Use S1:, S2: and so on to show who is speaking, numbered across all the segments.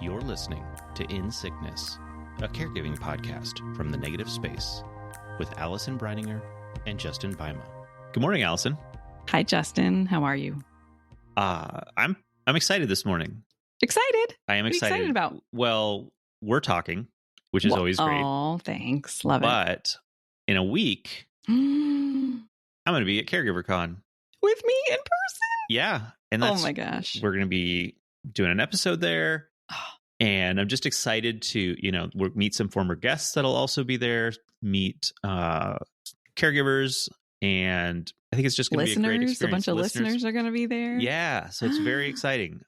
S1: You're listening to In Sickness, a caregiving podcast from the Negative Space with Allison Breininger and Justin Bima. Good morning, Allison.
S2: Hi, Justin. How are you?
S1: I'm excited this morning.
S2: Excited?
S1: I am excited.
S2: What are you excited about?
S1: Well, we're talking, which is always great.
S2: Oh, thanks. Love
S1: But in a week, I'm going to be at CaregiverCon.
S2: With me in person?
S1: Yeah. And that's,
S2: oh my gosh.
S1: We're going to be doing an episode there. And I'm just excited to, meet some former guests that'll also be there, meet caregivers, and I think it's just going to be a great experience.
S2: A bunch of listeners are going to be there.
S1: Yeah, so it's very exciting.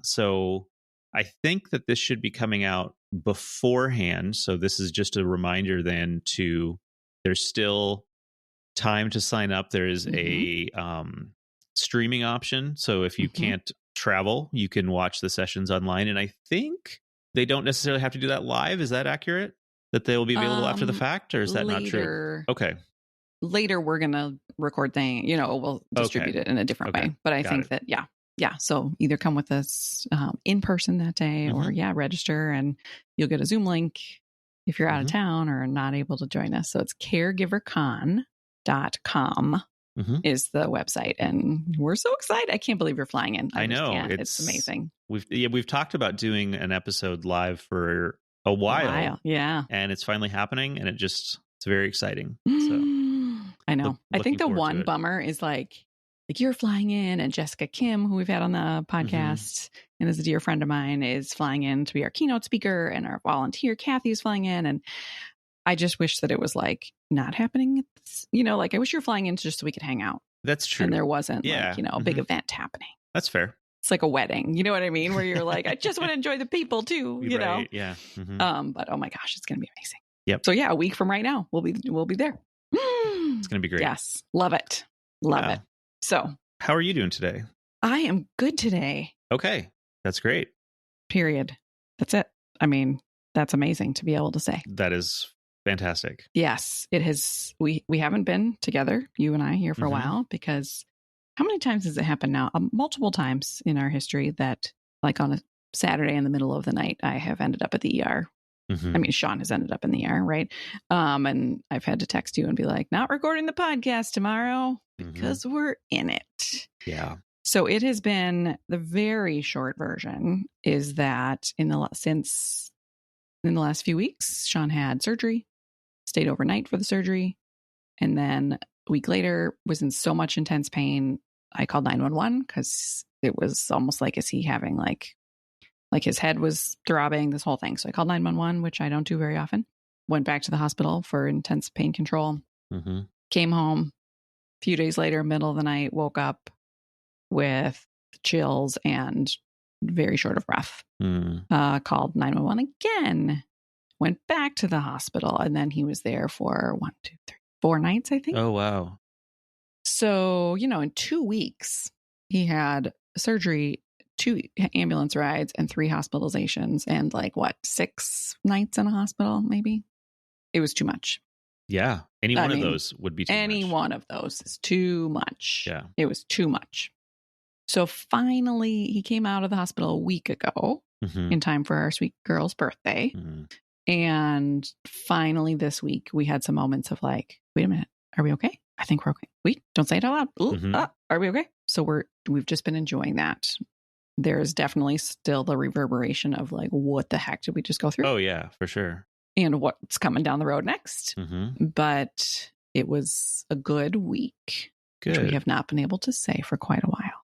S1: So I think that this should be coming out beforehand. So this is just a reminder then there's still time to sign up. There is a streaming option. So if you can't travel, you can watch the sessions online. And I think they don't necessarily have to do that live. Is that accurate? That they will be available after the fact, or is that not true? Okay.
S2: Later, we're going to record things, we'll distribute it in a different way. But I think that, yeah. So either come with us in person that day or register and you'll get a Zoom link if you're out of town or not able to join us. So it's caregivercon.com is the website. And we're so excited. I can't believe you're flying in.
S1: I know.
S2: It's amazing.
S1: We've talked about doing an episode live for a while.
S2: Yeah.
S1: And it's finally happening. And it's very exciting. So
S2: I know. I think the one bummer is like you're flying in, and Jessica Kim, who we've had on the podcast and is a dear friend of mine, is flying in to be our keynote speaker, and our volunteer Kathy is flying in. And I just wish that it was like not happening. I wish you were flying in just so we could hang out.
S1: That's true.
S2: And there wasn't a big event happening.
S1: That's fair.
S2: It's like a wedding. You know what I mean? Where you're like, I just want to enjoy the people too, know?
S1: Yeah.
S2: But oh my gosh, it's going to be amazing.
S1: Yep.
S2: So yeah, a week from right now, we'll be there.
S1: It's going to be great.
S2: Yes. Love it. Love it. So
S1: how are you doing today?
S2: I am good today.
S1: Okay. That's great.
S2: Period. That's it. I mean, that's amazing to be able to say.
S1: That is fantastic.
S2: Yes, it has. We haven't been together, you and I, here for a while, because how many times has it happened now? Multiple times in our history that, like on a Saturday in the middle of the night, I have ended up at the ER. I mean, Sean has ended up in the ER, right? And I've had to text you and be like, not recording the podcast tomorrow because we're in it.
S1: Yeah.
S2: So it has been, the very short version is that in the last few weeks, Sean had surgery, stayed overnight for the surgery, and then a week later was in so much intense pain. I called 911 because it was almost like, is he having like his head was throbbing, this whole thing. So I called 911, which I don't do very often. Went back to the hospital for intense pain control. Came home. A few days later, middle of the night, woke up with chills and very short of breath. Called 911 again. Went back to the hospital. And then he was there for 4 nights, I think.
S1: Oh, wow.
S2: So, in 2 weeks, he had surgery, 2 ambulance rides, and 3 hospitalizations, and 6 nights in a hospital, maybe. It was too much.
S1: Yeah. Any one of those would be too much.
S2: Any one of those is too much.
S1: Yeah.
S2: It was too much. So finally, he came out of the hospital a week ago in time for our sweet girl's birthday. And finally this week, we had some moments of like, wait a minute, are we okay? I think we're okay. Wait, don't say it out loud. Ooh, are we okay? So we've just been enjoying that. There's definitely still the reverberation of like, what the heck did we just go through?
S1: Oh, yeah, for sure.
S2: And what's coming down the road next. But it was a good week, which we have not been able to say for quite a while.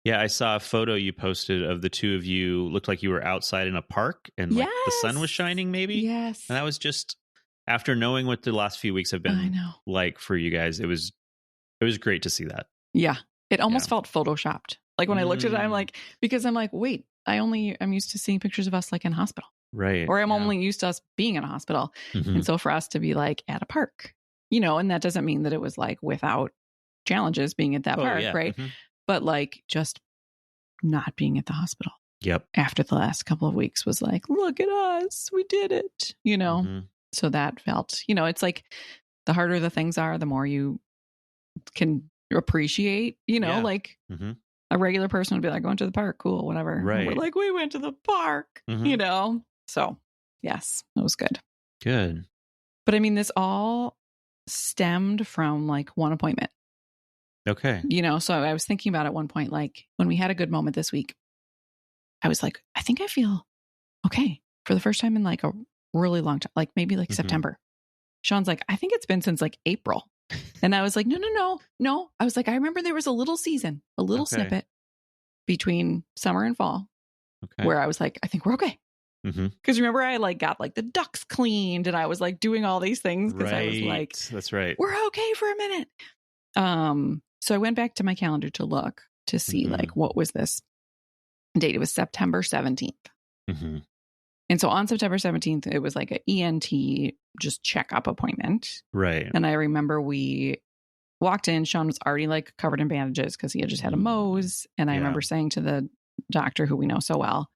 S1: Yeah, I saw a photo you posted of the two of you. Looked like you were outside in a park and the sun was shining, maybe?
S2: Yes.
S1: And that was just, after knowing what the last few weeks have been like for you guys, it was great to see that.
S2: Yeah. It almost felt photoshopped. Like when I looked at it, I'm like, wait, I'm used to seeing pictures of us like in hospital.
S1: Right.
S2: Or I'm only used to us being in a hospital. And so for us to be like at a park, and that doesn't mean that it was like without challenges being at that park, right? But like just not being at the hospital.
S1: Yep.
S2: After the last couple of weeks was like, look at us, we did it, So that felt, it's like the harder the things are, the more you can appreciate, a regular person would be like, going to the park, cool, whatever. And
S1: Right.
S2: we're like, we went to the park, you know? So, yes, it was good.
S1: Good.
S2: But I mean, this all stemmed from like one appointment.
S1: Okay.
S2: You know, so I was thinking about at one point, like when we had a good moment this week, I was like, I think I feel okay for the first time in like a really long time, like maybe like September. Sean's like, I think it's been since like April. And I was like, no. I was like, I remember there was a little season, a little snippet between summer and fall where I was like, I think we're okay. Because remember, I like got like the ducts cleaned and I was like doing all these things because I was like,
S1: that's right.
S2: We're okay for a minute. So I went back to my calendar to look to see like what was this date. It was September 17th. And so on September 17th, it was like an ENT just checkup appointment.
S1: Right.
S2: And I remember we walked in. Sean was already like covered in bandages because he had just had a Mohs. And I remember saying to the doctor who we know so well,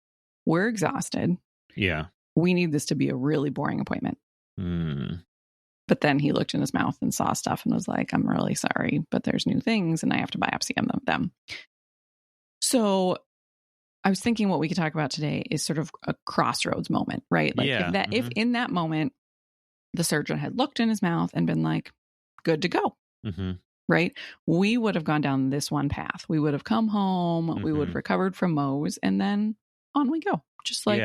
S2: we're exhausted.
S1: Yeah.
S2: We need this to be a really boring appointment. But then he looked in his mouth and saw stuff and was like, I'm really sorry, but there's new things and I have to biopsy them. So I was thinking what we could talk about today is sort of a crossroads moment, right? Like if in that moment, the surgeon had looked in his mouth and been like, good to go, right? We would have gone down this one path. We would have come home, we would have recovered from Mohs, and then on we go. Just like,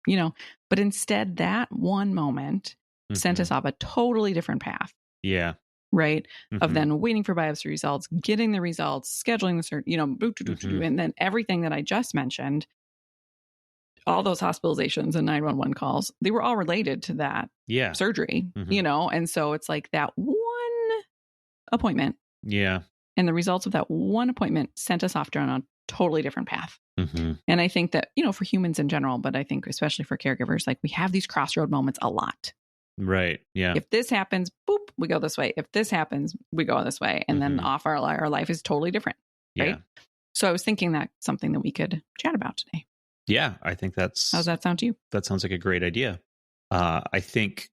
S2: you know, but instead that one moment sent us off a totally different path. Yeah. Right. Of then waiting for biopsy results, getting the results, scheduling the surgery, you know, and then everything that I just mentioned, all those hospitalizations and 911 calls, they were all related to that surgery, you know? And so it's like that one appointment. Yeah. And the results of that one appointment sent us off down a totally different path. And I think that, you know, for humans in general, but I think especially for caregivers, like we have these crossroad moments a lot. Right. Yeah. If this happens, boop, we go this way. If this happens, we go this way. And then off our life is totally different. Right. Yeah. So I was thinking that something that we could chat about today.
S1: Yeah. I think
S2: how's that sound to you?
S1: That sounds like a great idea. I think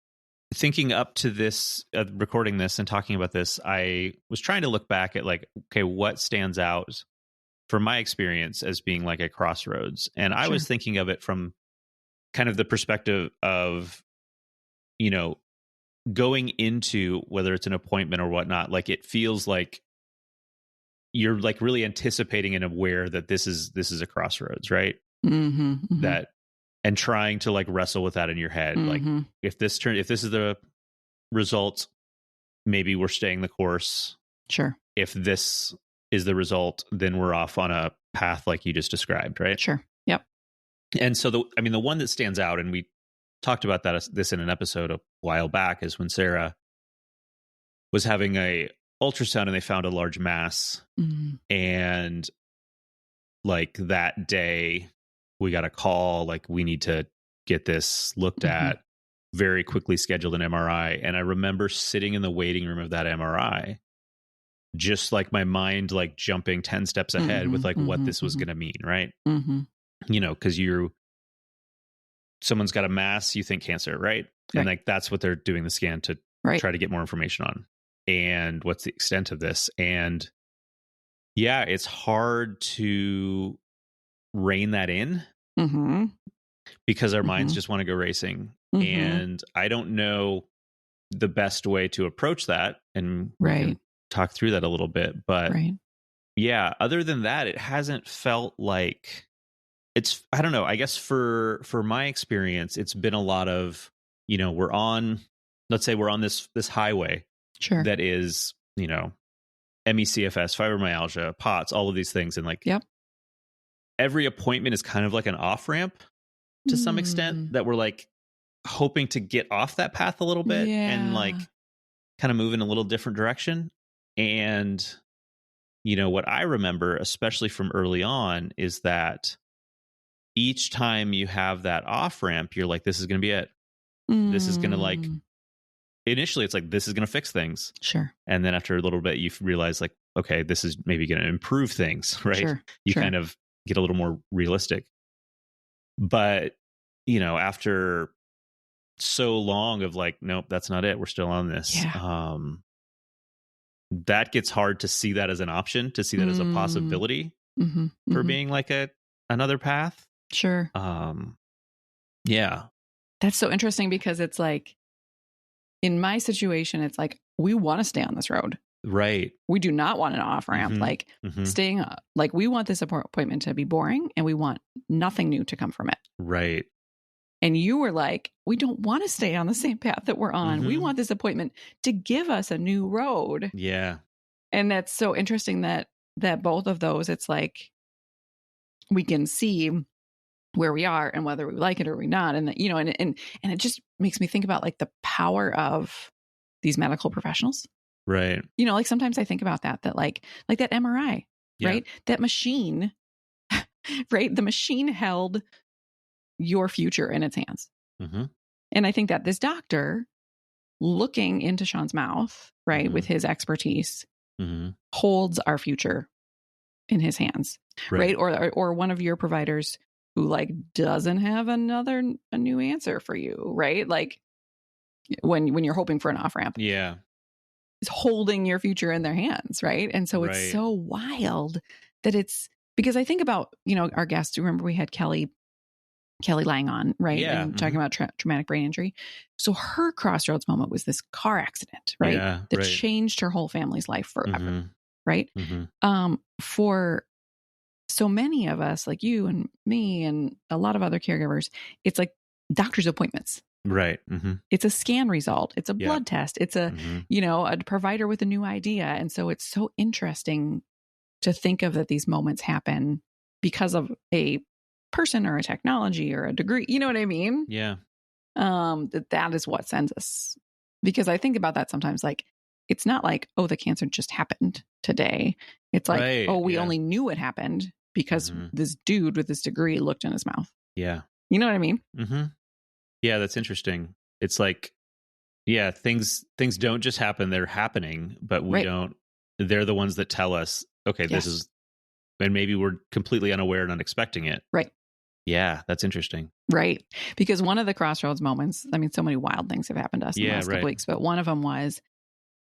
S1: thinking up to this, recording this and talking about this, I was trying to look back at like, okay, what stands out from my experience as being like a crossroads. And I was thinking of it from kind of the perspective of, you know, going into whether it's an appointment or whatnot, like it feels like you're like really anticipating and aware that this is a crossroads, right? That, and trying to like wrestle with that in your head. Like if this is the result, maybe we're staying the course. Sure. If this is the result, then we're off on a path like you just described, right? Sure. Yep. And so the one that stands out, and we talked about this in an episode a while back, is when Sarah was having a ultrasound and they found a large mass. And like that day we got a call, like we need to get this looked at, very quickly scheduled an MRI. And I remember sitting in the waiting room of that MRI, just like my mind, like jumping 10 steps ahead with like what this was going to mean. Right. You know, cause someone's got a mass, you think cancer, right? And like that's what they're doing the scan to try to get more information on. And what's the extent of this? And yeah, it's hard to rein that in because our minds just want to go racing. And I don't know the best way to approach that. And we can talk through that a little bit. But yeah, other than that, it hasn't felt like it's, I don't know, I guess for my experience, it's been a lot of, you know, let's say we're on this highway that is, you know, ME/CFS, fibromyalgia, POTS, all of these things. And like, every appointment is kind of like an off ramp to some extent, that we're like hoping to get off that path a little bit and like kind of move in a little different direction. And, you know, what I remember, especially from early on, is that each time you have that off ramp, you're like, this is going to be it. This is going to like, initially it's like, this is going to fix things. Sure. And then after a little bit, you realize like, okay, this is maybe going to improve things, right? You kind of get a little more realistic. But, you know, after so long of like, nope, that's not it. We're still on this. That gets hard to see that as an option, to see that as a possibility. for being like another path.
S2: Sure.
S1: Yeah.
S2: That's so interesting because it's like, in my situation, it's like, we want to stay on this road.
S1: Right.
S2: We do not want an off ramp. Like staying, like we want this appointment to be boring and we want nothing new to come from it.
S1: Right.
S2: And you were like, we don't want to stay on the same path that we're on. We want this appointment to give us a new road.
S1: Yeah.
S2: And that's so interesting that both of those, it's like, we can see where we are and whether we like it or we not. And, you know, and it just makes me think about like the power of these medical professionals.
S1: Right.
S2: You know, like sometimes I think about that like that MRI, right? That machine, right? The machine held your future in its hands. And I think that this doctor looking into Sean's mouth, right, with his expertise, holds our future in his hands, right? Or one of your providers who like doesn't have a new answer for you, right? Like when you're hoping for an off ramp, is holding your future in their hands, right? And so it's so wild that it's, because I think about, you know, our guest. Remember we had Kelly Lang on, right?
S1: Yeah.
S2: And talking about traumatic brain injury. So her crossroads moment was this car accident, right? That changed her whole family's life forever, right? For so many of us, like you and me and a lot of other caregivers, it's like doctor's appointments.
S1: Right.
S2: It's a scan result. It's a blood test. It's a, you know, a provider with a new idea. And so it's so interesting to think of that these moments happen because of a person or a technology or a degree. You know what I mean?
S1: Yeah.
S2: That is what sends us. Because I think about that sometimes, like, it's not like, oh, the cancer just happened today. It's like, oh, we only knew it happened because this dude with this degree looked in his mouth.
S1: Yeah.
S2: You know what I mean?
S1: Yeah, that's interesting. It's like, things don't just happen, they're happening, but we don't, they're the ones that tell us, okay, this is, and maybe we're completely unaware and unexpecting it.
S2: Right.
S1: Yeah, that's interesting.
S2: Right. Because one of the crossroads moments, I mean, so many wild things have happened to us in the last couple weeks, but one of them was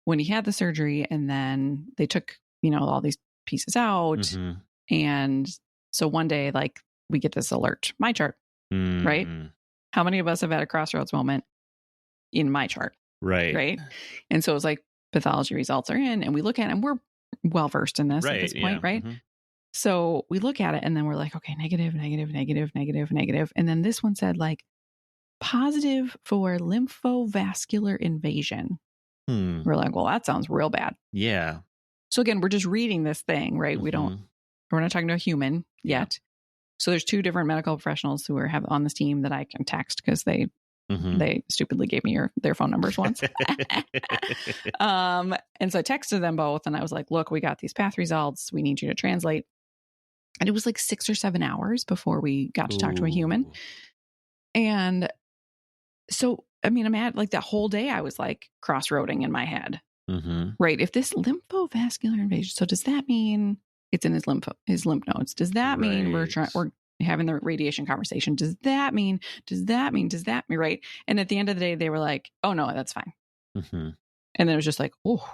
S2: when he had the surgery and then they took, you know, all these pieces out. And so one day, like, we get this alert, my chart, right? How many of us have had a crossroads moment in my chart? Right. And so it's like pathology results are in and we look at it and we're well versed in this at this point, right? So we look at it and then we're like, okay, negative. And then this one said like positive for lymphovascular invasion. We're like, well, that sounds real bad.
S1: Yeah.
S2: So again, we're just reading this thing, right? We're not talking to a human yet. So there's two different medical professionals who are on this team that I can text because they stupidly gave me their phone numbers once. And so I texted them both and I was like, look, we got these path results. We need you to translate. And it was like 6 or 7 hours before we got to talk to a human. And so, I mean, I'm at like that whole day I was like crossroading in my head, right? If this lymphovascular invasion, so does that mean it's in his lymph nodes? Does that mean we're having the radiation conversation? Does that mean, right? And at the end of the day, they were like, oh no, that's fine. And then it was just like, oh.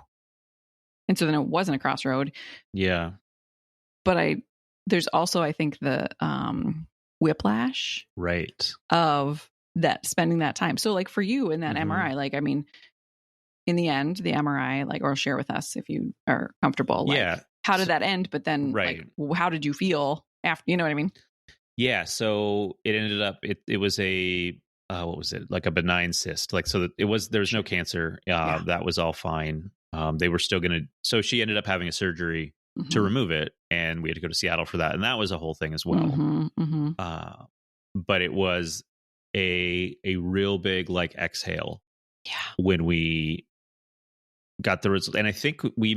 S2: And so then it wasn't a crossroad.
S1: Yeah.
S2: But there's also, I think, the whiplash of that, spending that time. So like for you in that MRI, like, I mean, in the end, the MRI, like, or share with us if you are comfortable. Like, how did that end? But then like, how did you feel after, you know what I mean?
S1: Yeah. So it ended up, it was a, what was it? Like a benign cyst. Like, so that there's no cancer. That was all fine. They were still so she ended up having a surgery to remove it, and we had to go to Seattle for that. And that was a whole thing as well. But it was a real big like exhale when we got the result. And I think we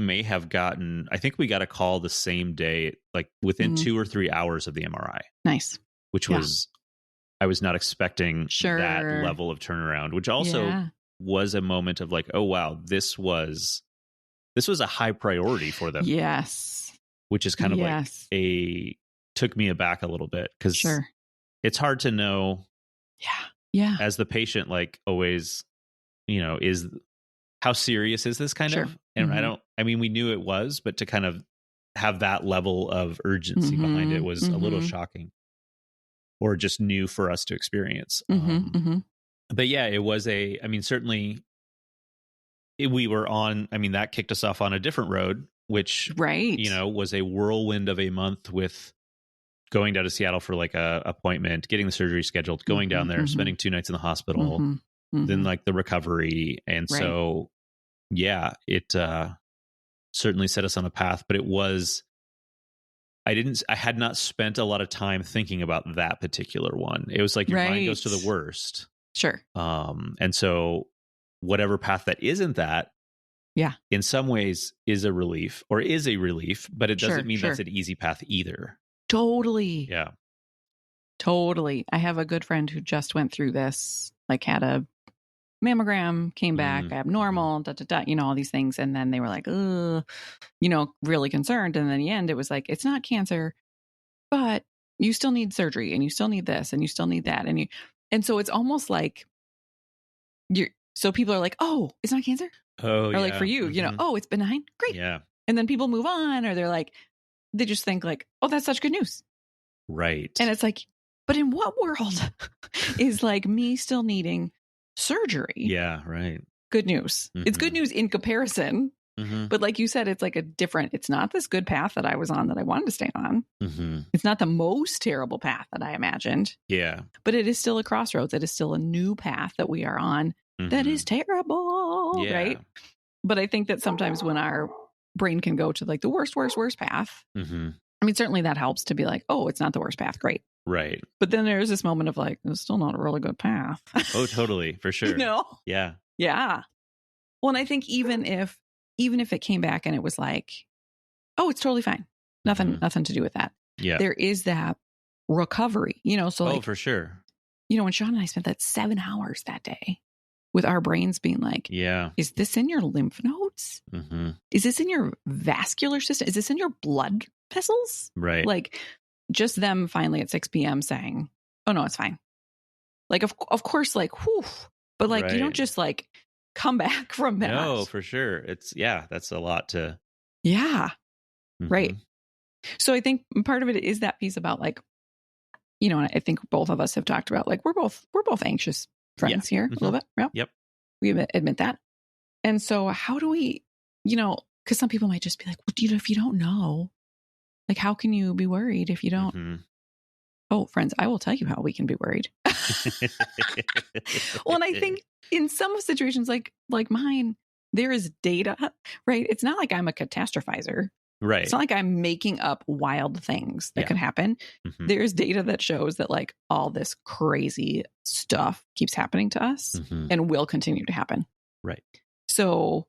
S1: got a call the same day, like within 2 or 3 hours of the MRI.
S2: Nice.
S1: Which was, I was not expecting that level of turnaround, which also was a moment of like, oh wow, this was a high priority for them.
S2: Yes.
S1: Which is kind of like took me aback a little bit because it's hard to know. Yeah. As the patient, like always, you know, how serious is this kind of? And I mean, we knew it was, but to kind of have that level of urgency behind it was a little shocking, or just new for us to experience. But yeah, it was certainly we were on, that kicked us off on a different road, which, was a whirlwind of a month, with going down to Seattle for like a appointment, getting the surgery scheduled, going down there, spending 2 nights in the hospital, then like the recovery. And so, yeah, it certainly set us on a path, but it was, I had not spent a lot of time thinking about that particular one. It was like your mind goes to the worst.
S2: Sure.
S1: And so whatever path that isn't that, in some ways is a relief, but it doesn't mean that's an easy path either.
S2: Totally.
S1: Yeah.
S2: Totally. I have a good friend who just went through this, like had a mammogram, came back abnormal, all these things. And then they were like, really concerned. And then in the end, it was like, it's not cancer, but you still need surgery, and you still need this, and you still need that. And so it's almost like so people are like, oh, it's not cancer.
S1: Oh,
S2: or like for you, oh, it's benign. Great.
S1: Yeah.
S2: And then people move on, or they're like, they just think like, oh, that's such good news.
S1: Right.
S2: And it's like, but in what world is like me still needing surgery?
S1: Yeah. Right.
S2: Good news. It's good news in comparison. But like you said, it's like it's not this good path that I was on that I wanted to stay on. It's not the most terrible path that I imagined.
S1: Yeah.
S2: But it is still a crossroads. It is still a new path that we are on that is terrible.
S1: Yeah.
S2: Right. But I think that sometimes when our brain can go to like the worst path, certainly that helps to be like, oh, it's not the worst path. Great.
S1: Right.
S2: But then there's this moment of like, it's still not a really good path.
S1: Oh, totally. For sure. Yeah.
S2: Yeah. Well, and I think even if it came back and it was like, oh, it's totally fine. Nothing to do with that.
S1: Yeah.
S2: There is that recovery, so like,
S1: for sure.
S2: When Sean and I spent that 7 hours that day with our brains being like, is this in your lymph nodes? Is this in your vascular system? Is this in your blood vessels?
S1: Right.
S2: Like just them finally at 6 p.m. saying, oh no, it's fine. Like, of course, like, whew, but like, you don't just like come back from that.
S1: No, for sure. That's a lot to.
S2: Yeah. Right. So I think part of it is that piece about like, and I think both of us have talked about like, we're both anxious friends here a little bit. Yep. We admit that. And so how do we, because some people might just be like, well, if you don't know, like, how can you be worried if you don't? Oh, friends, I will tell you how we can be worried. Well, and I think in some situations like mine, there is data, right? It's not like I'm a catastrophizer.
S1: Right.
S2: It's not like I'm making up wild things that could happen. There's data that shows that like all this crazy stuff keeps happening to us and will continue to happen.
S1: Right.
S2: So,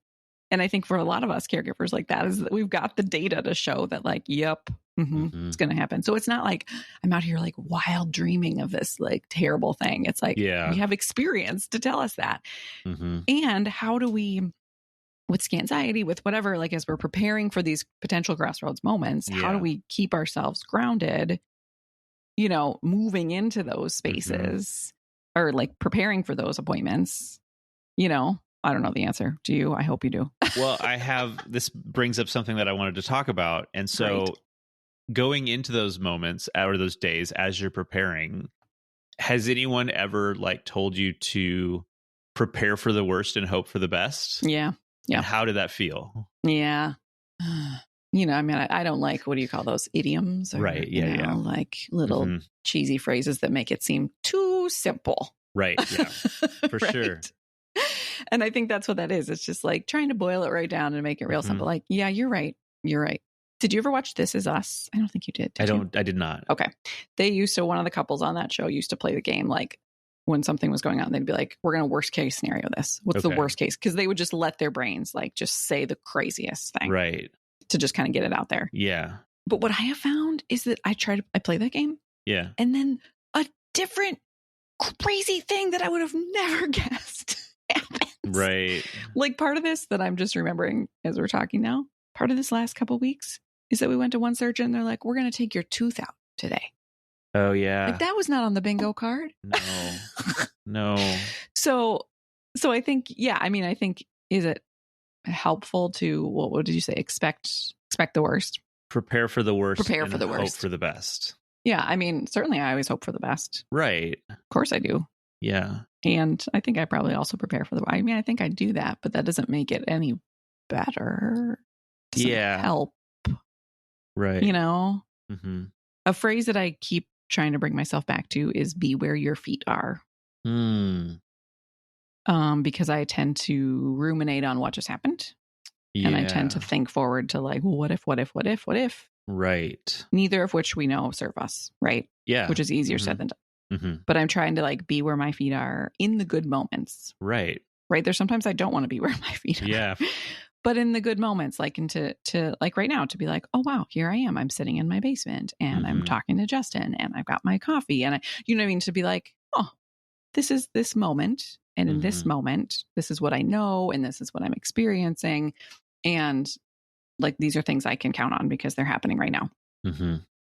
S2: and I think for a lot of us caregivers, like that is that we've got the data to show that like, yep, it's going to happen. So it's not like I'm out here like wild dreaming of this like terrible thing. It's like, we have experience to tell us that. And how do we, with anxiety, with whatever, like as we're preparing for these potential crossroads moments, how do we keep ourselves grounded, moving into those spaces or like preparing for those appointments? I don't know the answer. Do you? I hope you do.
S1: Well, this brings up something that I wanted to talk about. And so going into those moments or those days as you're preparing, has anyone ever like told you to prepare for the worst and hope for the best?
S2: Yeah. Yeah.
S1: And how did that feel?
S2: Yeah. I don't like, what do you call those, idioms? Or,
S1: right. Yeah.
S2: Like little cheesy phrases that make it seem too simple.
S1: Right. Yeah. For sure.
S2: And I think that's what that is. It's just like trying to boil it right down and make it real simple. Like, yeah, you're right. You're right. Did you ever watch This Is Us? I don't think you did.
S1: I did not.
S2: Okay. One of the couples on that show used to play the game like, when something was going on, they'd be like, we're going to worst case scenario this. What's the worst case? Because they would just let their brains like just say the craziest thing.
S1: Right.
S2: To just kind of get it out there.
S1: Yeah.
S2: But what I have found is that I play that game.
S1: Yeah.
S2: And then a different crazy thing that I would have never guessed happens.
S1: Right.
S2: Like part of this that I'm just remembering as we're talking now, part of this last couple of weeks is that we went to one surgeon and they're like, we're going to take your tooth out today.
S1: Oh, yeah.
S2: Like that was not on the bingo card.
S1: No.
S2: So I think, I think, is it helpful to, what did you say? Expect the worst.
S1: prepare for the worst
S2: Prepare
S1: and
S2: for the
S1: hope
S2: worst.
S1: for the best.
S2: Yeah. I mean, certainly I always hope for the best.
S1: Right.
S2: Of course I do.
S1: Yeah.
S2: And I think I probably also prepare for I mean, I think I do that, but that doesn't make it any better. Doesn't help.
S1: Right.
S2: You know?
S1: Mm-hmm.
S2: A phrase that I keep trying to bring myself back to is be where your feet are. Because I tend to ruminate on what just happened. Yeah. And I tend to think forward to like, well, what if?
S1: Right.
S2: Neither of which we know serve us, right?
S1: Yeah.
S2: Which is easier said than done. But I'm trying to like be where my feet are in the good moments.
S1: Right.
S2: Right. There's sometimes I don't want to be where my feet are.
S1: Yeah.
S2: But in the good moments, like, and to like right now, to be like, oh, wow, here I am. I'm sitting in my basement and I'm talking to Justin and I've got my coffee and you know what I mean? To be like, oh, this is this moment. And in this moment, this is what I know. And this is what I'm experiencing. And like, these are things I can count on because they're happening right now.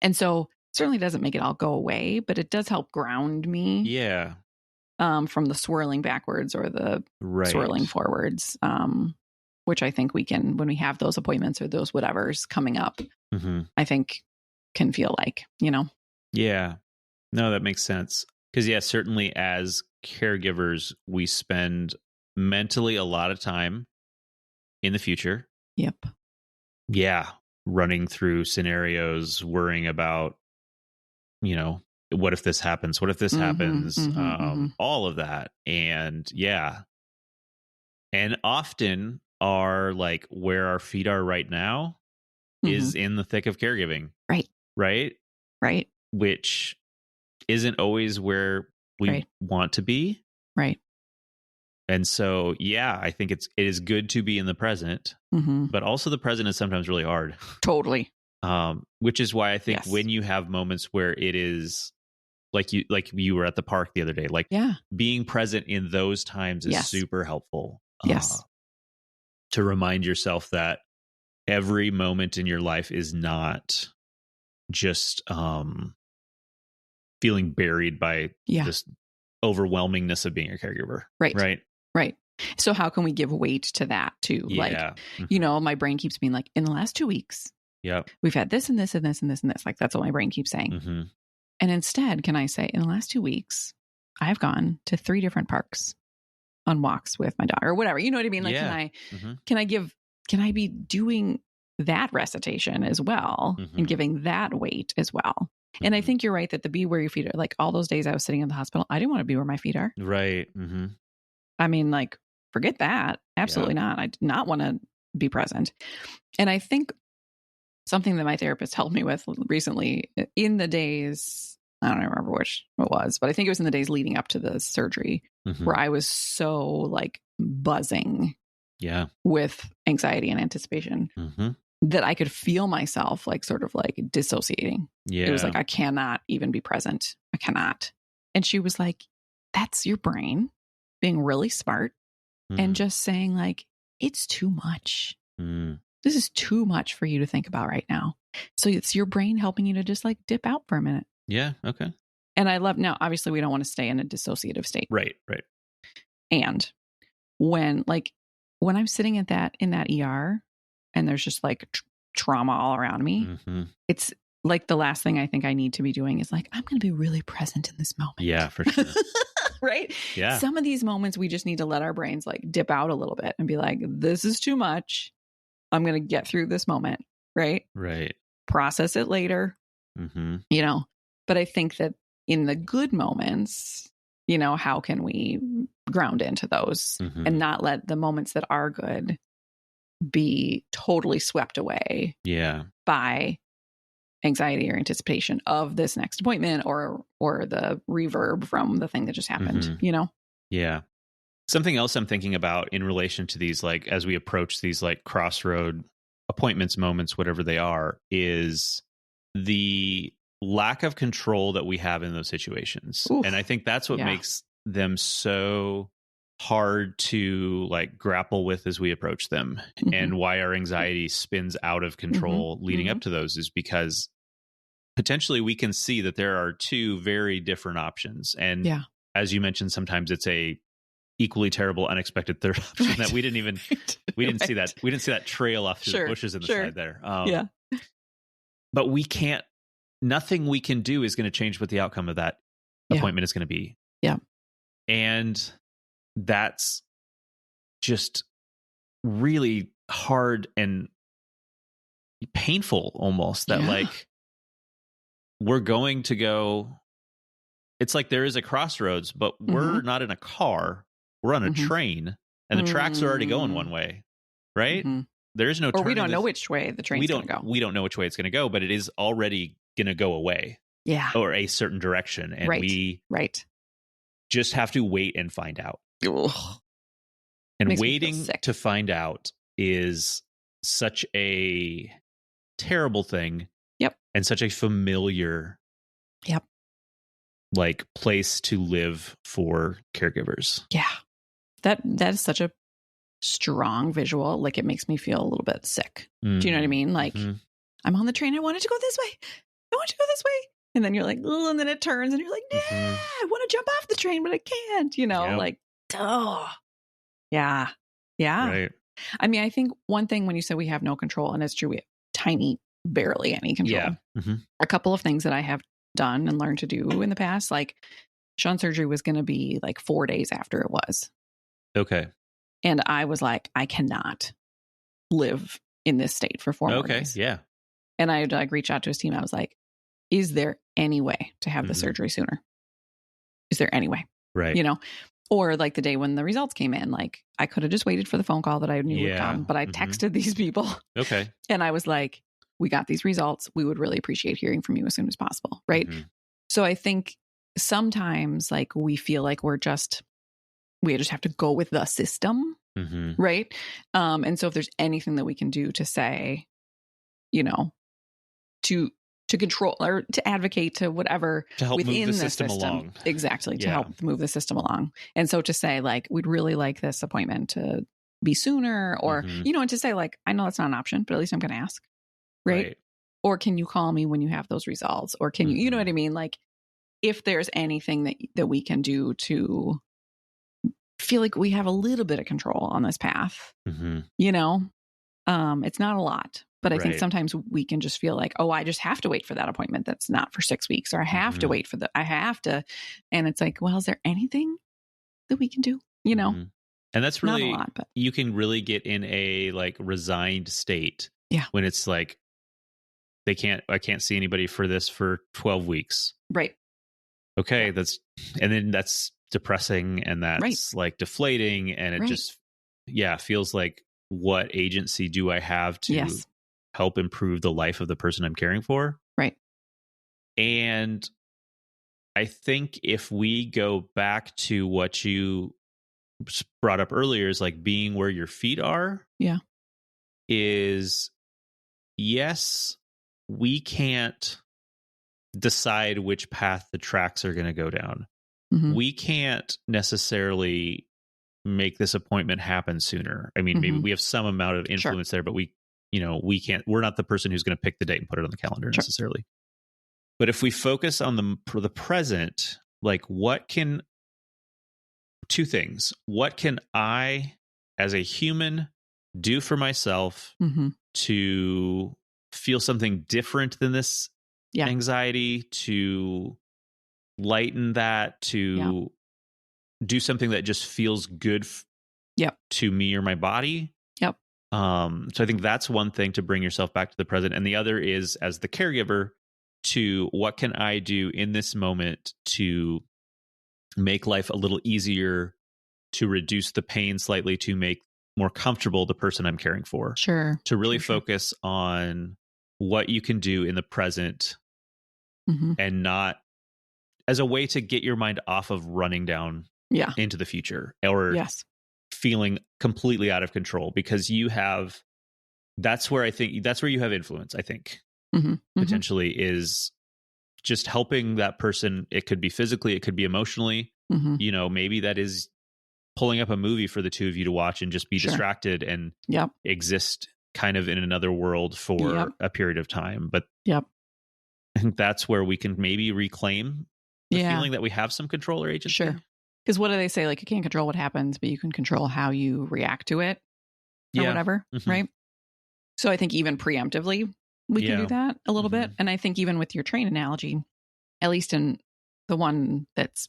S2: And so certainly doesn't make it all go away, but it does help ground me.
S1: Yeah.
S2: From the swirling backwards or the swirling forwards. Which I think we can, when we have those appointments or those whatevers coming up, I think can feel like, you know?
S1: Yeah. No, that makes sense. Because, yeah, certainly as caregivers, we spend mentally a lot of time in the future.
S2: Yep.
S1: Yeah. Running through scenarios, worrying about, you know, what if this happens? What if this happens? All of that. And yeah. And often are like where our feet are right now is in the thick of caregiving.
S2: Right.
S1: Right.
S2: Right.
S1: Which isn't always where we want to be.
S2: Right.
S1: And so, yeah, I think it is good to be in the present, but also the present is sometimes really hard.
S2: Totally.
S1: Which is why I think when you have moments where it is like you were at the park the other day, like being present in those times is super helpful.
S2: Yes.
S1: To remind yourself that every moment in your life is not just feeling buried by this overwhelmingness of being a caregiver.
S2: Right. So how can we give weight to that too? Like, you know, my brain keeps being like, in the last 2 weeks, we've had this and this and this and this and this. Like, that's what my brain keeps saying. And instead, can I say, in the last 2 weeks, I've gone to 3 different parks on walks with my daughter or whatever, you know what I mean? Like, can I be doing that recitation as well and giving that weight as well? And I think you're right that the be where your feet are, like all those days I was sitting in the hospital, I didn't want to be where my feet are.
S1: Right.
S2: I mean, like, forget that. Absolutely not. I did not want to be present. And I think something that my therapist helped me with recently in the days, I don't remember which it was, but I think it was in the days leading up to the surgery where I was so like buzzing with anxiety and anticipation that I could feel myself like sort of like dissociating. It was like, I cannot even be present. I cannot. And she was like, that's your brain being really smart and just saying like, it's too much. This is too much for you to think about right now. So it's your brain helping you to just like dip out for a minute.
S1: Yeah. Okay.
S2: And I love, now, obviously we don't want to stay in a dissociative state.
S1: Right.
S2: And when I'm sitting in that ER and there's just like trauma all around me, it's like the last thing I think I need to be doing is like, I'm going to be really present in this moment.
S1: Yeah, for sure.
S2: Right? Yeah. Some of these moments we just need to let our brains like dip out a little bit and be like, this is too much. I'm going to get through this moment. Right. Process it later, you know, but I think that in the good moments, you know, how can we ground into those and not let the moments that are good be totally swept away by anxiety or anticipation of this next appointment or the reverb from the thing that just happened, you know?
S1: Yeah. Something else I'm thinking about in relation to these, like, as we approach these like crossroad appointments, moments, whatever they are, is the lack of control that we have in those situations. Oof. And I think that's what makes them so hard to like grapple with as we approach them, and why our anxiety spins out of control leading up to those is because potentially we can see that there are 2 very different options. And as you mentioned, sometimes it's a equally terrible, unexpected third option that we didn't even, we didn't see that. We didn't see that trail off through the bushes in the side there. but nothing we can do is going to change what the outcome of that appointment is going to be.
S2: Yeah.
S1: And that's just really hard and painful almost, that like we're going to go, it's like there is a crossroads, but we're not in a car, we're on a train, and the tracks are already going one way, right? There is no
S2: or we don't know which way the train's going to go.
S1: We don't know which way it's going to go, but it is already going to go away.
S2: Yeah.
S1: Or a certain direction. And we just have to wait and find out.
S2: Ugh.
S1: And waiting to find out is such a terrible thing.
S2: Yep.
S1: And such a familiar like place to live for caregivers.
S2: Yeah. That is such a strong visual. Like, it makes me feel a little bit sick. Do you know what I mean? Like, I'm on the train, I wanted to go this way. I want to go this way. And then you're like, oh, and then it turns and you're like, nah, I want to jump off the train, but I can't, like, oh, yeah. Yeah.
S1: Right.
S2: I mean, I think one thing when you said we have no control, and it's true, we have barely any control.
S1: Yeah.
S2: A couple of things that I have done and learned to do in the past, like Sean's surgery was going to be like 4 days after it was.
S1: Okay.
S2: And I was like, I cannot live in this state for 4 more days.
S1: Yeah.
S2: And I like reached out to his team. I was like, is there any way to have the surgery sooner? Is there any way?
S1: Right.
S2: Or like the day when the results came in, like I could have just waited for the phone call that I knew would come, but I texted these people.
S1: Okay.
S2: And I was like, we got these results. We would really appreciate hearing from you as soon as possible. Right. So I think sometimes like we feel like we just have to go with the system. Right. And so if there's anything that we can do to say, to control or to advocate to whatever
S1: to help
S2: within
S1: move the system along.
S2: Exactly. To help move the system along. And so to say like, we'd really like this appointment to be sooner, or, and to say like, I know that's not an option, but at least I'm going to ask. Right. Or can you call me when you have those results? Or can you know what I mean? Like if there's anything that we can do to feel like we have a little bit of control on this path, it's not a lot. But I think sometimes we can just feel like, oh, I just have to wait for that appointment that's not for 6 weeks, or I have to wait for and it's like, well, is there anything that we can do? And
S1: that's really,
S2: not a lot, but
S1: you can really get in a like resigned state.
S2: Yeah.
S1: When it's like, I can't see anybody for this for 12 weeks.
S2: Right.
S1: Okay. And then that's depressing, and that's like deflating, and it just, feels like, what agency do I have to help improve the life of the person I'm caring for?
S2: Right.
S1: And I think if we go back to what you brought up earlier, is like being where your feet are.
S2: Yeah.
S1: Is yes, we can't decide which path the tracks are going to go down. We can't necessarily make this appointment happen sooner. I mean, maybe we have some amount of influence there, but we can't, we're not the person who's going to pick the date and put it on the calendar necessarily. But if we focus on the present, like two things, what can I as a human do for myself to feel something different than this anxiety, to lighten that, to do something that just feels good to me or my body.
S2: Yep.
S1: So I think that's one thing, to bring yourself back to the present. And the other is, as the caregiver, to what can I do in this moment to make life a little easier, to reduce the pain slightly, to make more comfortable the person I'm caring for.
S2: Sure.
S1: To really focus on what you can do in the present, and not as a way to get your mind off of running down into the future, or feeling completely out of control, because that's where you have influence, I think, potentially, is just helping that person. It could be physically, it could be emotionally, maybe that is pulling up a movie for the two of you to watch and just be distracted and exist kind of in another world for a period of time. But I think that's where we can maybe reclaim the feeling that we have some control or agency.
S2: Sure. Because what do they say? Like, you can't control what happens, but you can control how you react to it or whatever. Right. So I think even preemptively, we can do that a little bit. And I think even with your train analogy, at least in the one that's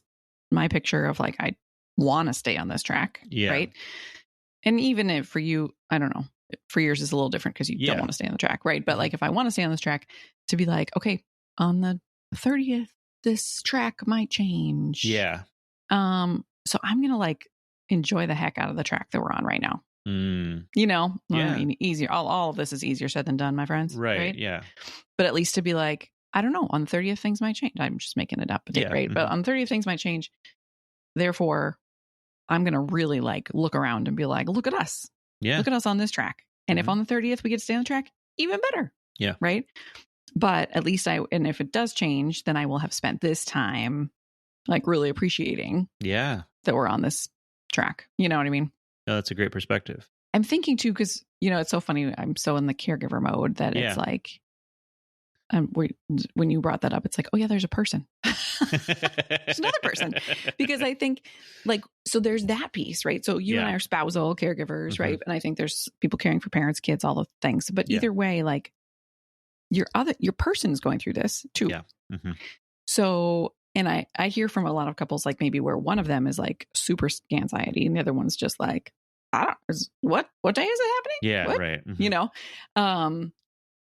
S2: my picture of like, I want to stay on this track.
S1: Yeah.
S2: Right. And even if for you, I don't know, for yours is a little different because you don't want to stay on the track. Right. But like, if I want to stay on this track, to be like, okay, on the 30th, this track might change.
S1: Yeah.
S2: So I'm going to like enjoy the heck out of the track that we're on right now. You know, I mean, easier. All of this is easier said than done, my friends.
S1: Right. Yeah.
S2: But at least to be like, I don't know, on the 30th, things might change. I'm just making it up, right? But on the 30th, things might change. Therefore, I'm going to really like look around and be like, look at us. Yeah. Look at us on this track. And if on the 30th we get to stay on the track, even better.
S1: Yeah.
S2: Right. But at least and if it does change, then I will have spent this time like really appreciating that we're on this track. You know what I mean?
S1: No, that's a great perspective.
S2: I'm thinking too, because, you know, it's so funny. I'm so in the caregiver mode that it's like, when you brought that up, it's like, oh yeah, there's a person. There's another person. Because I think like, so there's that piece, right? So you and I are spousal caregivers, right? And I think there's people caring for parents, kids, all the things. But either way, like your person is going through this too. Yeah. So, and I hear from a lot of couples, like maybe where one of them is like super anxiety and the other one's just like, what day is it happening?
S1: Yeah.
S2: What?
S1: Right.
S2: You know?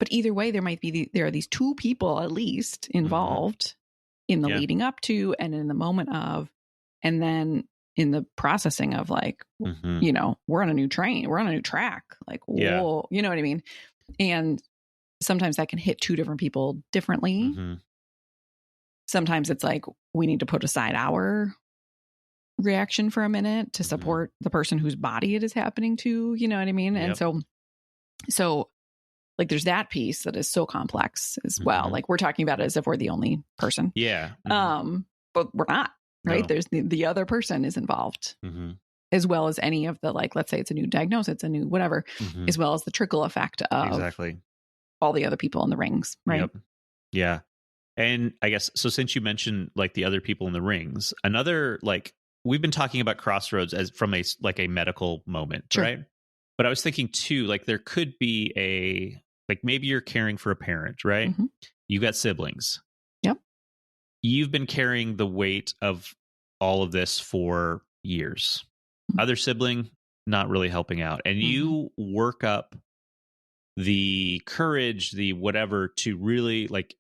S2: But either way, there are these two people at least involved in the leading up to and in the moment of, and then in the processing of like, you know, we're on a new train, we're on a new track, like, whoa, you know what I mean? And sometimes that can hit two different people differently. Sometimes it's like, we need to put aside our reaction for a minute to support the person whose body it is happening to, you know what I mean? And so like there's that piece that is so complex as well. Like we're talking about it as if we're the only person.
S1: Yeah.
S2: But we're not, right?
S1: No.
S2: There's the other person is involved as well as any of the, like, let's say it's a new diagnosis, it's a new whatever, as well as the trickle effect of all the other people in the rings. Right.
S1: Yep. Yeah. And I guess, so since you mentioned like the other people in the rings, another, like we've been talking about Crossroads as from a medical moment, right? But I was thinking too, like there could be like maybe you're caring for a parent, right? You've got siblings.
S2: Yep.
S1: You've been carrying the weight of all of this for years. Other sibling, not really helping out. And you work up the courage, the whatever to really like,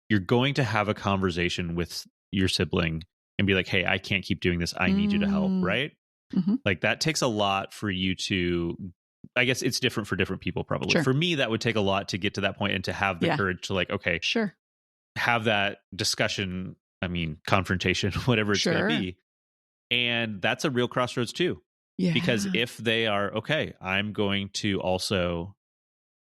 S1: you're going to have a conversation with your sibling and be like, hey, I can't keep doing this. I need you to help, right? Like that takes a lot for you to, I guess it's different for different people probably. For me, that would take a lot to get to that point and to have the courage to like, okay, have that discussion, I mean, confrontation, whatever it's going to be. And that's a real crossroads too. Yeah. Because if they are, okay, I'm going to also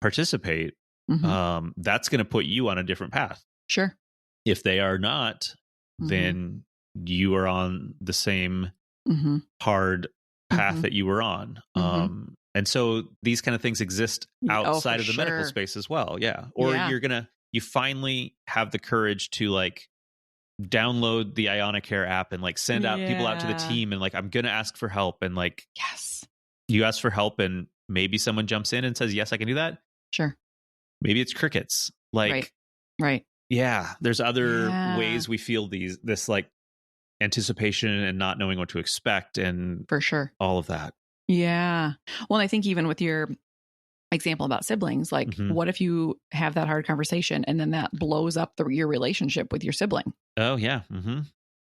S1: participate, that's going to put you on a different path.
S2: Sure.
S1: If they are not, then you are on the same hard path that you were on. And so these kind of things exist outside of the medical space as well. Yeah. Or you finally have the courage to like download the Ionicare app and like send out people out to the team and like, I'm going to ask for help. And like, you ask for help and maybe someone jumps in and says, yes, I can do that.
S2: Sure.
S1: Maybe it's crickets. Like,
S2: right.
S1: Yeah. There's other ways we feel this like anticipation and not knowing what to expect. And
S2: for sure.
S1: All of that.
S2: Yeah. Well, I think even with your example about siblings, like what if you have that hard conversation and then that blows up your relationship with your sibling?
S1: Oh yeah.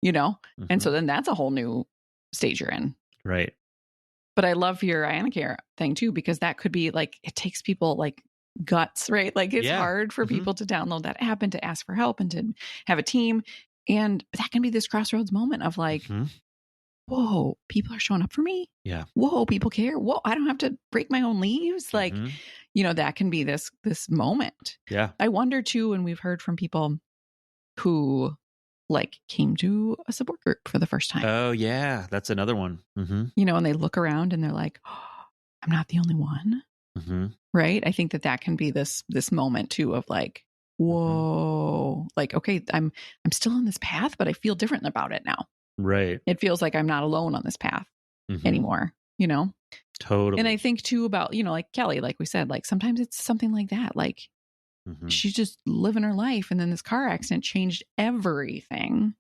S2: You know? And so then that's a whole new stage you're in.
S1: Right.
S2: But I love your Ionicare thing too, because that could be like, it takes people like guts, right? Like it's hard for people to download that app and to ask for help and to have a team. And that can be this crossroads moment of like, whoa, people are showing up for me.
S1: Yeah.
S2: Whoa, people care. Whoa, I don't have to break my own leaves. Like, you know, that can be this moment.
S1: Yeah.
S2: I wonder too, and we've heard from people who like came to a support group for the first time.
S1: Oh yeah. That's another one.
S2: You know, and they look around and they're like, oh, I'm not the only one. Right. I think that can be this moment too of like, whoa, like, okay, I'm still on this path, but I feel different about it now.
S1: Right.
S2: It feels like I'm not alone on this path anymore, you know?
S1: Totally.
S2: And I think too about, you know, like Kelly, like we said, like sometimes it's something like that. Like she's just living her life. And then this car accident changed everything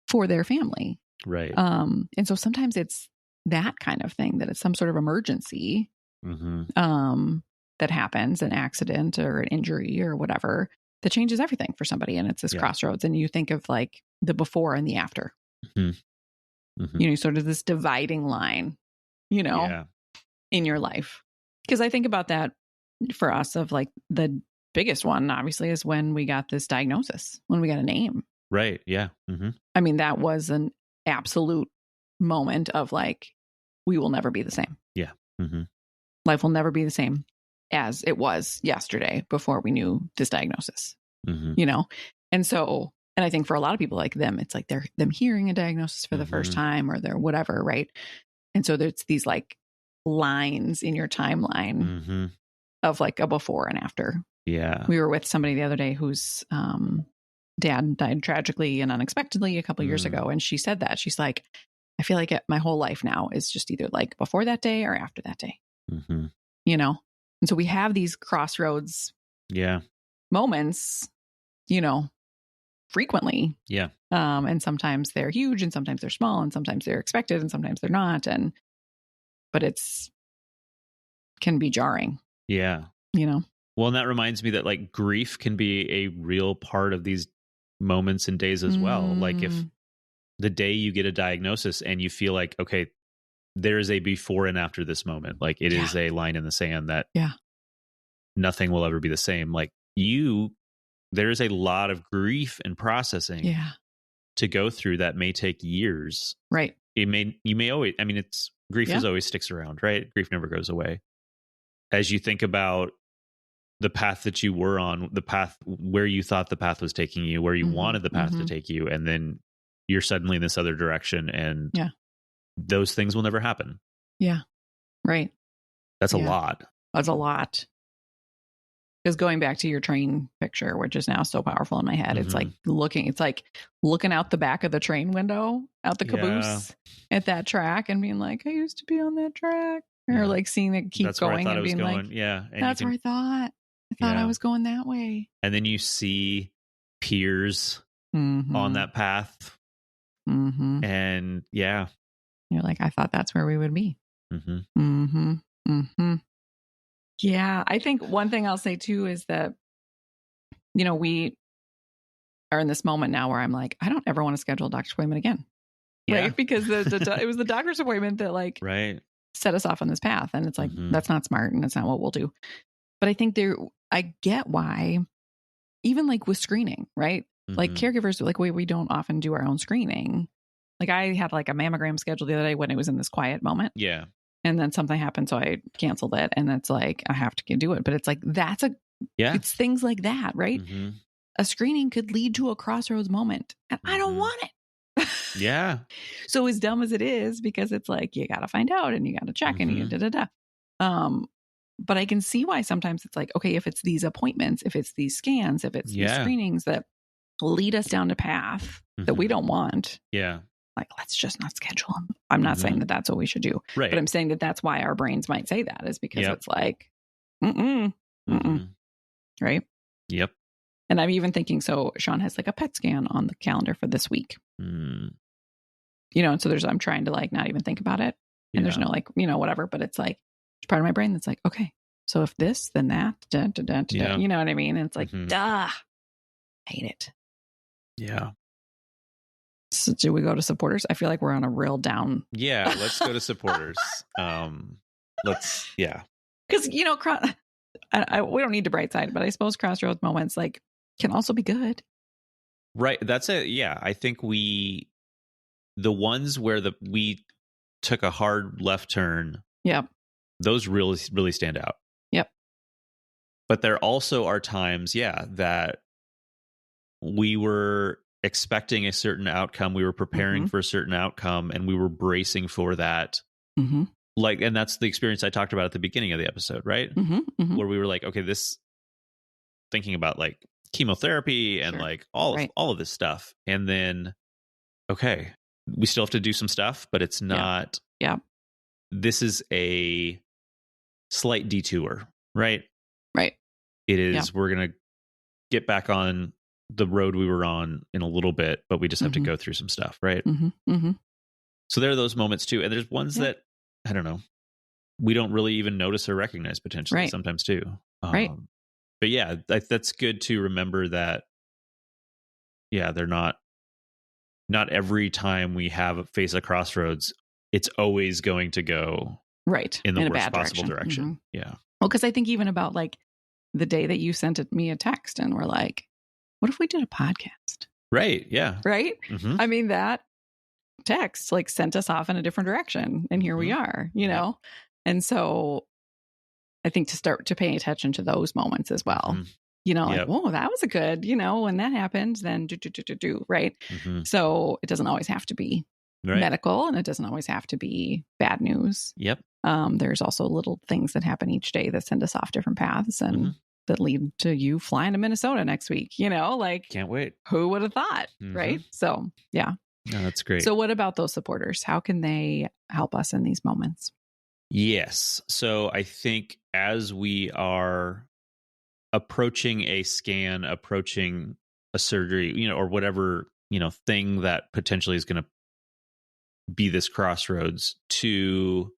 S2: for their family.
S1: Right.
S2: And so sometimes it's that kind of thing, that it's some sort of emergency that happens, an accident or an injury or whatever, that changes everything for somebody. And it's this crossroads. And you think of like the before and the after, sort of this dividing line, in your life. Because I think about that for us, of like the biggest one, obviously, is when we got this diagnosis, when we got a name.
S1: Right. Yeah.
S2: I mean, that was an absolute moment of like, we will never be the same.
S1: Yeah.
S2: Life will never be the same as it was yesterday before we knew this diagnosis, And so, and I think for a lot of people like them, it's like them hearing a diagnosis for the first time, or they're whatever. Right. And so there's these like lines in your timeline of like a before and after.
S1: Yeah.
S2: We were with somebody the other day whose dad died tragically and unexpectedly a couple years ago. And she said that. She's like, I feel like my whole life now is just either like before that day or after that day, And so we have these crossroads moments, frequently.
S1: Yeah.
S2: And sometimes they're huge and sometimes they're small and sometimes they're expected and sometimes they're not. But can be jarring.
S1: Yeah. Well, and that reminds me that like grief can be a real part of these moments and days as well. Like if the day you get a diagnosis and you feel like, okay, there is a before and after this moment, like it is a line in the sand that nothing will ever be the same. Like there's a lot of grief and processing to go through that may take years.
S2: Right.
S1: You may always, grief is always sticks around, right? Grief never goes away. As you think about the path that you were on, the path where you thought the path was taking you, where you wanted the path to take you, and then you're suddenly in this other direction, and those things will never happen.
S2: Yeah. Right.
S1: That's a lot.
S2: That's a lot. Because going back to your train picture, which is now so powerful in my head, it's like looking out the back of the train window, out the caboose at that track and being like, I used to be on that track. Or like seeing it keep going and being like,
S1: and
S2: that's where I thought I was going that way.
S1: And then you see peers on that path. And you're
S2: like, I thought that's where we would be. Yeah. I think one thing I'll say too is that, we are in this moment now where I'm like, I don't ever want to schedule a doctor's appointment again. Right. Because it was the doctor's appointment that like set us off on this path. And it's like, that's not smart and that's not what we'll do. But I think I get why, even like with screening, right? Like caregivers, like we don't often do our own screening. Like I had like a mammogram scheduled the other day when it was in this quiet moment.
S1: Yeah.
S2: And then something happened. So I canceled it. And it's like, I have to do it. But it's like, it's things like that, right? A screening could lead to a crossroads moment. And I don't want it.
S1: Yeah.
S2: So as dumb as it is, because it's like, you got to find out and you got to check and you but I can see why sometimes it's like, okay, if it's these appointments, if it's these scans, if it's these screenings that lead us down a path that we don't want. Yeah. Like, let's just not schedule them. I'm not saying that that's what we should do. Right. But I'm saying that that's why our brains might say that, is because it's like, right? Yep. And I'm even thinking, so Sean has like a PET scan on the calendar for this week. And so I'm trying to like not even think about it. And there's no like, whatever, but it's like, it's part of my brain that's like, okay, so if this, then that, you know what I mean? And it's like, duh, hate it. Yeah. So do we go to supporters? I feel like we're on a real down.
S1: Yeah, let's go to supporters. Because,
S2: we don't need to bright side, but I suppose crossroads moments like can also be good.
S1: Right. That's it. Yeah. I think the ones where we took a hard left turn. Yep. Those really, really stand out. Yep. But there also are times, that we were expecting a certain outcome. We were preparing for a certain outcome and we were bracing for that. Like, and that's the experience I talked about at the beginning of the episode, right? Where we were like, okay, thinking about like chemotherapy and like all of this stuff. And then, okay, we still have to do some stuff, but it's not, this is a slight detour, right? Right. It is, we're going to get back on the road we were on in a little bit, but we just have to go through some stuff, right? So there are those moments too. And there's ones that, I don't know, we don't really even notice or recognize potentially sometimes too.
S2: Right.
S1: But yeah, that's good to remember that, they're not every time we face a crossroads, it's always going to go in the worst possible direction. Yeah.
S2: Well, because I think even about like the day that you sent me a text and we're like, what if we did a podcast?
S1: Right. Yeah.
S2: Right. I mean, that text like sent us off in a different direction. And here we are, you know? And so I think to start to pay attention to those moments as well, you know, like, whoa, that was a good, you know, when that happened, then do, right? So it doesn't always have to be medical, and it doesn't always have to be bad news.
S1: Yep.
S2: There's also little things that happen each day that send us off different paths and that lead to you flying to Minnesota next week, you know, like
S1: can't wait.
S2: Who would have thought? Right. So yeah.
S1: No, that's great.
S2: So what about those supporters? How can they help us in these moments?
S1: Yes. So I think as we are approaching a scan, approaching a surgery, you know, or whatever, you know, thing that potentially is going to be this crossroads, to,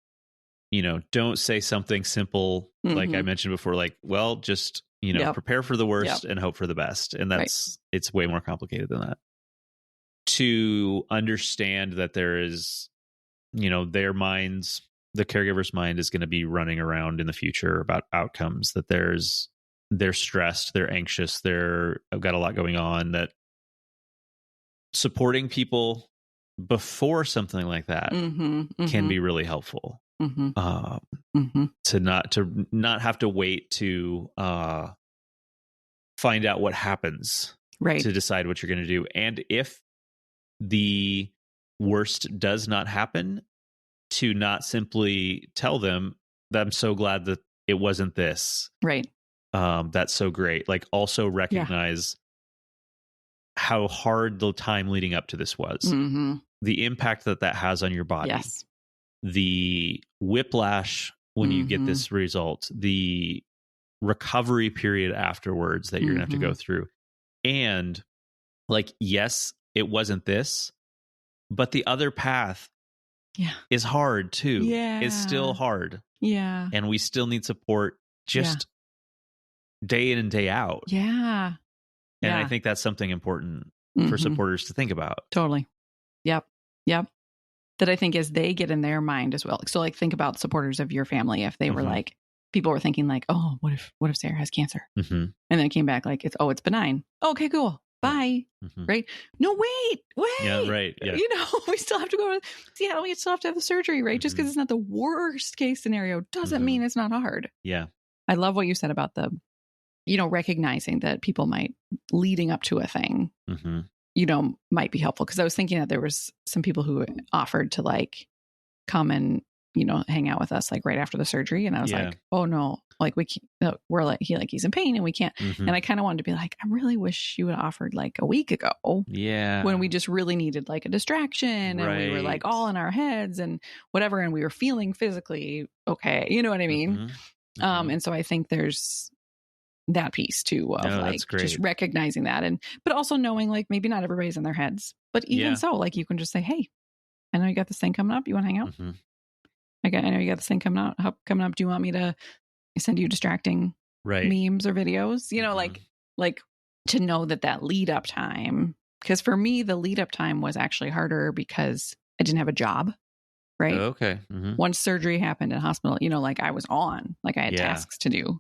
S1: you know, don't say something simple, like I mentioned before, like, well, just, you know, prepare for the worst and hope for the best. And that's, it's way more complicated than that. To understand that there is, you know, their minds, the caregiver's mind is going to be running around in the future about outcomes, that they're stressed, they're anxious, I've got a lot going on, that supporting people before something like that can be really helpful. To not have to wait to find out what happens, to decide what you're going to do. And if the worst does not happen, to not simply tell them that I'm so glad that it wasn't this.
S2: Right.
S1: That's so great. Like, also recognize how hard the time leading up to this was, the impact that has on your body, the whiplash when you get this result, the recovery period afterwards that you're gonna have to go through. And like, yes, it wasn't this, but the other path is hard too. It's still hard. And we still need support just day in and day out. And I think that's something important for supporters to think about.
S2: Totally. Yep. That I think as they get in their mind as well. So like, think about supporters of your family. If they were like, people were thinking like, oh, what if Sarah has cancer? And then it came back like, it's benign. Okay, cool. Bye. Right. No, wait.
S1: Yeah. Right. Yeah.
S2: You know, we still have to go to Seattle. We still have to have the surgery, right? Just because it's not the worst case scenario doesn't mean it's not hard.
S1: Yeah.
S2: I love what you said about the, you know, recognizing that people might, leading up to a thing, you know, might be helpful. Because I was thinking that there was some people who offered to like come and, you know, hang out with us like right after the surgery. And I was like, oh no, like we can't, we're like, he's in pain and we can't. And I kind of wanted to be like, I really wish you would have offered like a week ago. When we just really needed like a distraction and we were like all in our heads and whatever. And we were feeling physically okay. You know what I mean? And so I think there's that piece too of like just recognizing that, and but also knowing like maybe not everybody's in their heads, but even so, like you can just say, hey, I know you got this thing coming up, you want to hang out? I know you got this thing coming up, do you want me to send you distracting memes or videos, you know, like to know that lead up time, because for me the lead up time was actually harder because I didn't have a job, right? Once surgery happened in hospital, you know, like I was on, like I had tasks to do.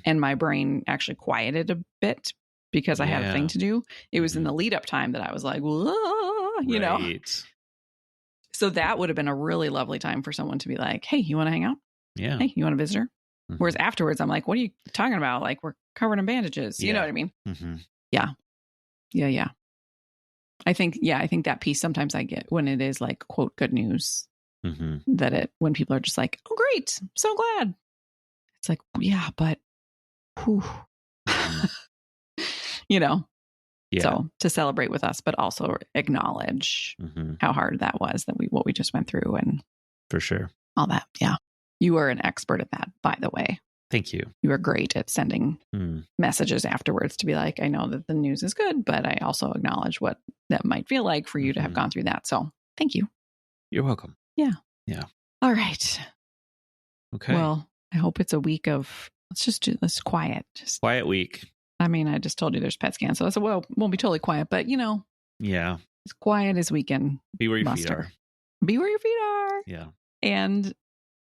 S2: And my brain actually quieted a bit because I had a thing to do. It was in the lead up time that I was like, you know, so that would have been a really lovely time for someone to be like, hey, you want to hang out? Hey, you want to visit her? Whereas afterwards, I'm like, what are you talking about? Like, we're covered in bandages. You know what I mean? Yeah. I think that piece sometimes I get when it is like, quote, good news, that when people are just like, oh, great. So glad. It's like, yeah, but whew. You know, so to celebrate with us, but also acknowledge how hard that was, what we just went through, and
S1: for sure,
S2: all that. Yeah. You are an expert at that, by the way.
S1: Thank you.
S2: You were great at sending messages afterwards to be like, I know that the news is good, but I also acknowledge what that might feel like for you to have gone through that. So thank you.
S1: You're welcome.
S2: Yeah.
S1: Yeah.
S2: All right.
S1: Okay.
S2: Well, I hope it's a week of, let's quiet. Just
S1: quiet week.
S2: I mean, I just told you there's PET scans. So I said, well, it won't be totally quiet, but
S1: yeah,
S2: as quiet as we can.
S1: Be where your feet are.
S2: Be where your feet are.
S1: Yeah.
S2: And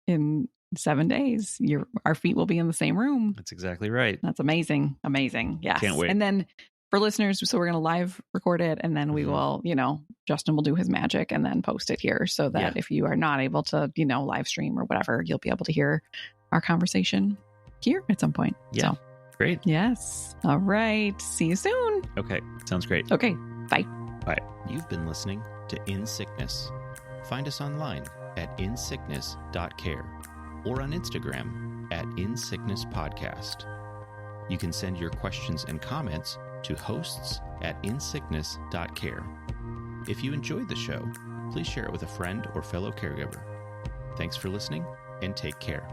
S2: in 7 days, our feet will be in the same room.
S1: That's exactly right.
S2: That's amazing. Amazing. Yes.
S1: Can't wait.
S2: And then for listeners, so we're going to live record it, and then we will, Justin will do his magic and then post it here so that if you are not able to, live stream or whatever, you'll be able to hear our conversation here at some point.
S1: Yeah.
S2: So,
S1: great.
S2: Yes. All right. See you soon.
S1: Okay. Sounds great.
S2: Okay. Bye.
S1: Bye. You've been listening to In Sickness. Find us online at insickness.care or on Instagram at InSicknessPodcast. You can send your questions and comments to hosts@insickness.care. If you enjoyed the show, please share it with a friend or fellow caregiver. Thanks for listening, and take care.